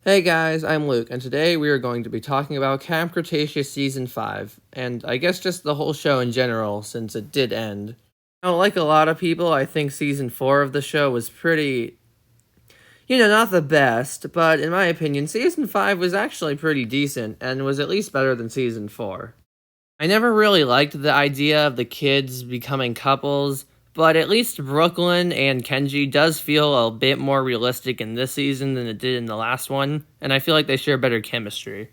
Hey guys, I'm Luke, and today we are going to be talking about Camp Cretaceous Season 5, and I guess just the whole show in general, since it did end. Now, like a lot of people, I think Season 4 of the show was pretty, not the best, but in my opinion, Season 5 was actually pretty decent, and was at least better than Season 4. I never really liked the idea of the kids becoming couples, but at least Brooklyn and Kenji does feel a bit more realistic in this season than it did in the last one, and I feel like they share better chemistry.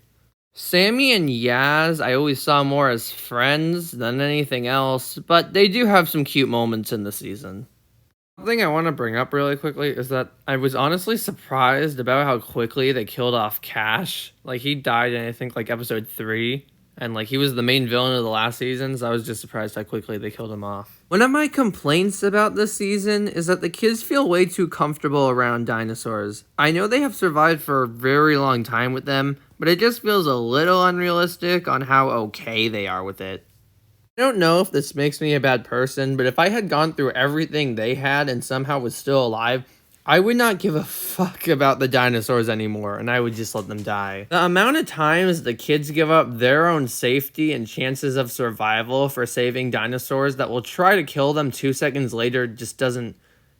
Sammy and Yaz, I always saw more as friends than anything else, but they do have some cute moments in the season. One thing I want to bring up really quickly is that I was honestly surprised about how quickly they killed off Cash. Like, he died in, I think, like, episode 3. And, like, he was the main villain of the last season, so I was just surprised how quickly they killed him off. One of my complaints about this season is that the kids feel way too comfortable around dinosaurs. I know they have survived for a very long time with them, but it just feels a little unrealistic on how okay they are with it. I don't know if this makes me a bad person, but if I had gone through everything they had and somehow was still alive, I would not give a fuck about the dinosaurs anymore, and I would just let them die. The amount of times the kids give up their own safety and chances of survival for saving dinosaurs that will try to kill them 2 seconds later just doesn't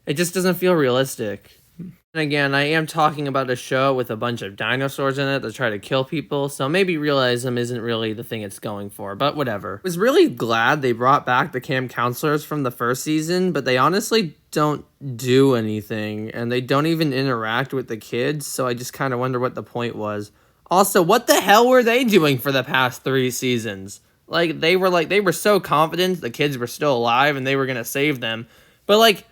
feel realistic. And again, I am talking about a show with a bunch of dinosaurs in it that try to kill people, so maybe realism isn't really the thing it's going for, but whatever. I was really glad they brought back the camp counselors from the first season, but they honestly don't do anything, and they don't even interact with the kids, so I just kind of wonder what the point was. Also, what the hell were they doing for the past 3 seasons? They were so confident the kids were still alive and they were gonna save them, but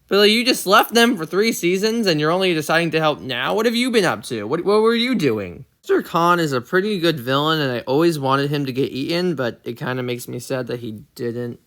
you just left them for 3 seasons and you're only deciding to help now? What have you been up to? What were you doing? Mr. Khan is a pretty good villain, and I always wanted him to get eaten, but it kind of makes me sad that he didn't.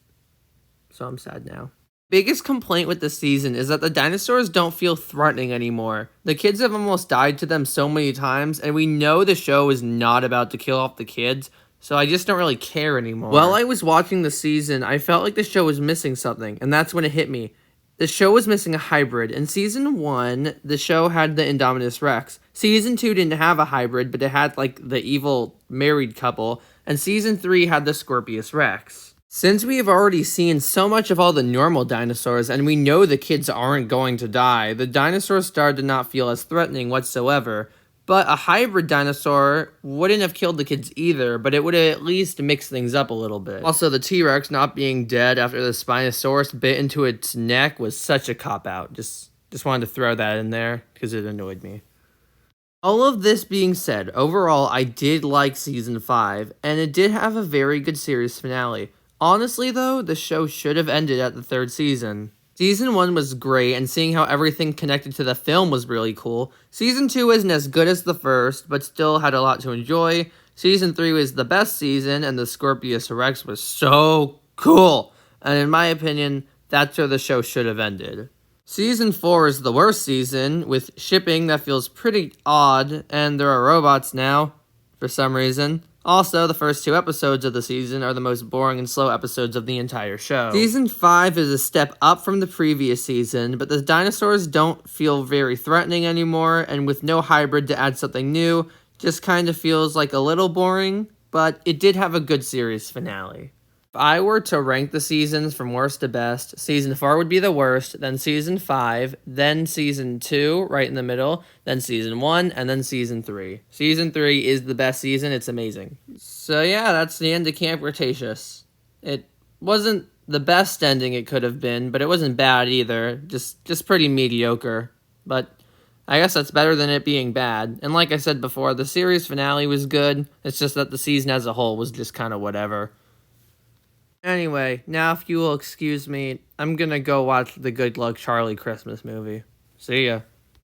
So I'm sad now. Biggest complaint with the season is that the dinosaurs don't feel threatening anymore. The kids have almost died to them so many times, and we know the show is not about to kill off the kids, so I just don't really care anymore. While I was watching the season, I felt like the show was missing something, and that's when it hit me. The show was missing a hybrid. In Season 1, the show had the Indominus Rex. Season 2 didn't have a hybrid, but it had, the evil married couple. And Season 3 had the Scorpius Rex. Since we have already seen so much of all the normal dinosaurs, and we know the kids aren't going to die, the dinosaurs started to not feel as threatening whatsoever. But a hybrid dinosaur wouldn't have killed the kids either, but it would have at least mixed things up a little bit. Also, the T-Rex not being dead after the Spinosaurus bit into its neck was such a cop-out. Just wanted to throw that in there, because it annoyed me. All of this being said, overall, I did like Season 5, and it did have a very good series finale. Honestly, though, the show should have ended at the 3rd season. Season 1 was great, and seeing how everything connected to the film was really cool. Season 2 isn't as good as the first, but still had a lot to enjoy. Season 3 was the best season, and the Scorpius Rex was so cool. And in my opinion, that's where the show should have ended. Season 4 is the worst season, with shipping that feels pretty odd, and there are robots now, for some reason. Also, the first 2 episodes of the season are the most boring and slow episodes of the entire show. Season 5 is a step up from the previous season, but the dinosaurs don't feel very threatening anymore, and with no hybrid to add something new, just kind of feels like a little boring, but it did have a good series finale. If I were to rank the seasons from worst to best, Season 4 would be the worst, then Season 5, then Season 2, right in the middle, then Season 1, and then Season 3. Season 3 is the best season, it's amazing. So yeah, that's the end of Camp Cretaceous. It wasn't the best ending it could have been, but it wasn't bad either, just pretty mediocre. But I guess that's better than it being bad. And like I said before, the series finale was good, it's just that the season as a whole was just kind of whatever. Anyway, now if you will excuse me, I'm gonna go watch the Good Luck Charlie Christmas movie. See ya.